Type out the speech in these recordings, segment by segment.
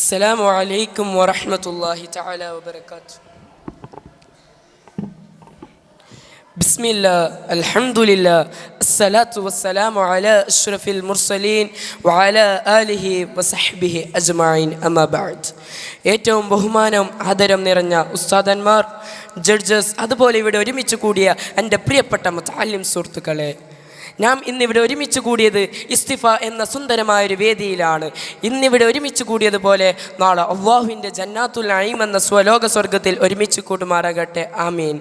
السلام عليكم ورحمة الله تعالى وبركاته. بسم الله الحمد لله الصلاة والسلام على أشرف المرسلين وعلى آله وصحبه أجمعين أما بعد. ഏറ്റവും ബഹുമാനം ആദരം നിറഞ്ഞ ഉസ്താദന്മാർ, ജഡ്ജസ്, അതുപോലെ ഇവിടെ ഒരുമിച്ച് കൂടിയ എൻ്റെ പ്രിയപ്പെട്ട മുതഅല്ലിം സുഹൃത്തുക്കളെ, നാം ഇന്നിവിടെ ഒരുമിച്ച് കൂടിയത് ഇസ്തിഫ എന്ന സുന്ദരമായൊരു വേദിയിലാണ്. ഇന്നിവിടെ ഒരുമിച്ച് കൂടിയതുപോലെ നാളെ അള്ളാഹുവിൻ്റെ ജന്നാത്തുൽ നഈം എന്ന സ്വലോക സ്വർഗത്തിൽ ഒരുമിച്ച് കൂടുമാറാകട്ടെ, ആമീൻ.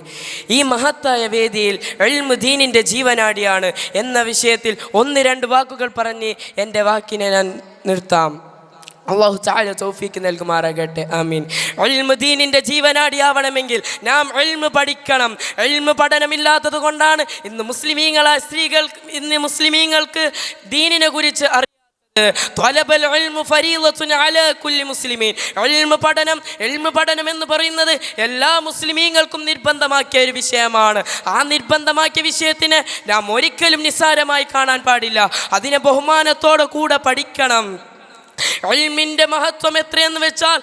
ഈ മഹത്തായ വേദിയിൽ ഇൽമ് ദീനിൻ്റെ ജീവനാടിയാണ് എന്ന വിഷയത്തിൽ ഒന്ന് രണ്ട് വാക്കുകൾ പറഞ്ഞ് എൻ്റെ വാക്കിനെ ഞാൻ നിർത്താം. അള്ളാഹു തആല തൗഫീക്ക് നൽകുമാറാകട്ടെ, ആമീൻ. ഇൽമ് ദീനിൻ്റെ ജീവനാടിയാവണമെങ്കിൽ നാം ഇൽമ് പഠിക്കണം. ഇൽമ് പഠനമില്ലാത്തത് കൊണ്ടാണ് ഇന്ന് മുസ്ലിമീങ്ങളായ സ്ത്രീകൾ മുസ്ലിമീങ്ങൾക്ക് ദീനിനെ കുറിച്ച് ത്വലബൽ ഇൽമു ഫരീളത്തുൻ അലാ കുല്ലി മുസ്ലിമീൻ. ഇൽമ് പഠനം എന്ന് പറയുന്നത് എല്ലാ മുസ്ലിമീങ്ങൾക്കും നിർബന്ധമാക്കിയ ഒരു വിഷയമാണ്. ആ നിർബന്ധമാക്കിയ വിഷയത്തിനെ നാം ഒരിക്കലും നിസ്സാരമായി കാണാൻ പാടില്ല. അതിനെ ബഹുമാനത്തോടെ കൂടെ പഠിക്കണം. ഇൽമിൻ്റെ മഹത്വം എത്രയെന്ന് വെച്ചാൽ,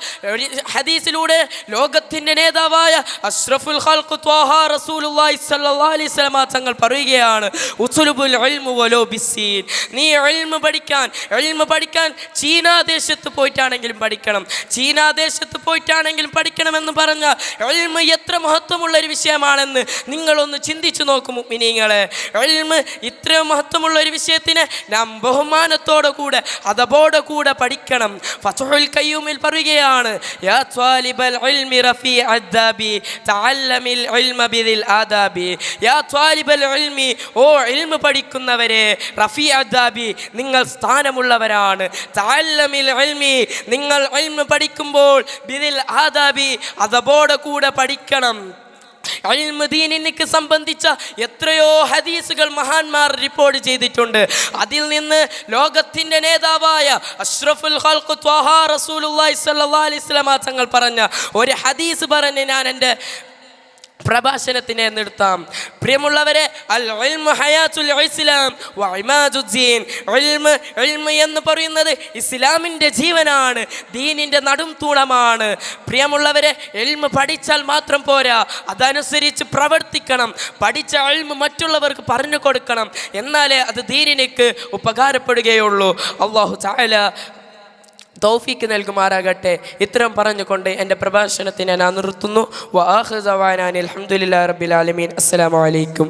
ഹദീസിലൂടെ ലോകത്തിൻ്റെ നേതാവായ അഷ്റഫുൽ ഖൽഖ് ത്വാഹ റസൂലുള്ളാഹി സ്വല്ലല്ലാഹു അലൈഹി വസല്ലം തങ്ങൾ പറയുകയാണ്, ഉസ്ലുബുൽ ഇൽമു വലോ ബിസ്സീൻ. നീ ഇൽമു പഠിക്കാൻ ചീനാ ദേശത്ത് പോയിട്ടാണെങ്കിലും പഠിക്കണം. ചീനാ ദേശത്ത് പോയിട്ടാണെങ്കിലും പഠിക്കണമെന്ന് പറഞ്ഞാൽ ഇൽമു എത്ര മഹത്വമുള്ള ഒരു വിഷയമാണെന്ന് നിങ്ങളൊന്ന് ചിന്തിച്ചു നോക്കും മുഅ്മിനീങ്ങളെ. ഇൽമു ഇത്രയും മഹത്വമുള്ള ഒരു വിഷയത്തിനെ നാം ബഹുമാനത്തോടെ കൂടെ അതബോടെ കൂടെ പഠിക്കണം. ഫത്ഹുൽ ഖയ്യൂമിൽ പറയുകയാണ്, യാ ത്വാലിബൽ ഇൽമി റഫീ അദ്ദാബി തഅല്ലമിൽ ഇൽമ ബിദിൽ ആദാബി. യാ ത്വാലിബൽ ഇൽമി, ഓ ഇൽമ പഠിക്കുന്നവരെ, റഫീ അദ്ദാബി, നിങ്ങൾ സ്ഥാനമുള്ളവരാണ്. തഅല്ലമിൽ ഇൽമി, നിങ്ങൾ ഇൽമ പഠിക്കുമ്പോൾ ബിദിൽ ആദാബി, അതബോടെ കൂടെ പഠിക്കണം. ഇൽമ് ദീനിനെ സംബന്ധിച്ച എത്രയോ ഹദീസുകൾ മഹാന്മാർ റിപ്പോർട്ട് ചെയ്തിട്ടുണ്ട്. അതിൽ നിന്ന് ലോകത്തിൻ്റെ നേതാവായ അഷ്റഫുൽ ഖൽഖ് ത്വാഹ റസൂലുള്ളാഹി സ്വല്ലല്ലാഹു അലൈഹി വസല്ലം തങ്ങൾ പറഞ്ഞ ഒരു ഹദീസ് പറഞ്ഞ് ഞാൻ എൻ്റെ പ്രഭാഷണത്തിനെ നിർത്താം. പ്രിയമുള്ളവരെ, അൽ ഇൽമു ഹയാത്തുൽ ഇസ്ലാം വ ഇമാദുദ്ദീൻ. ഇൽമ് എന്ന് പറയുന്നത് ഇസ്ലാമിൻ്റെ ജീവനാണ്, ദീനിൻ്റെ നടും തൂണമാണ്. പ്രിയമുള്ളവരെ, ഇൽമ് പഠിച്ചാൽ മാത്രം പോരാ, അതനുസരിച്ച് പ്രവർത്തിക്കണം. പഠിച്ച ഇൽമ് മറ്റുള്ളവർക്ക് പറഞ്ഞു കൊടുക്കണം, എന്നാലേ അത് ദീനിലേക്ക് ഉപകാരപ്പെടുകയുള്ളൂ. അല്ലാഹു തആല തൗഫീക്ക് നൽകുമാറാകട്ടെ. ഇത്രയും പറഞ്ഞുകൊണ്ട് എൻ്റെ പ്രഭാഷണത്തിനെ ഞാൻ നിർത്തുന്നു. വ ആഖിറു ദഅ്വാനാ അൽഹംദുലില്ലാഹി റബ്ബിൽ ആലമീൻ. അസ്സലാമു അലൈക്കും.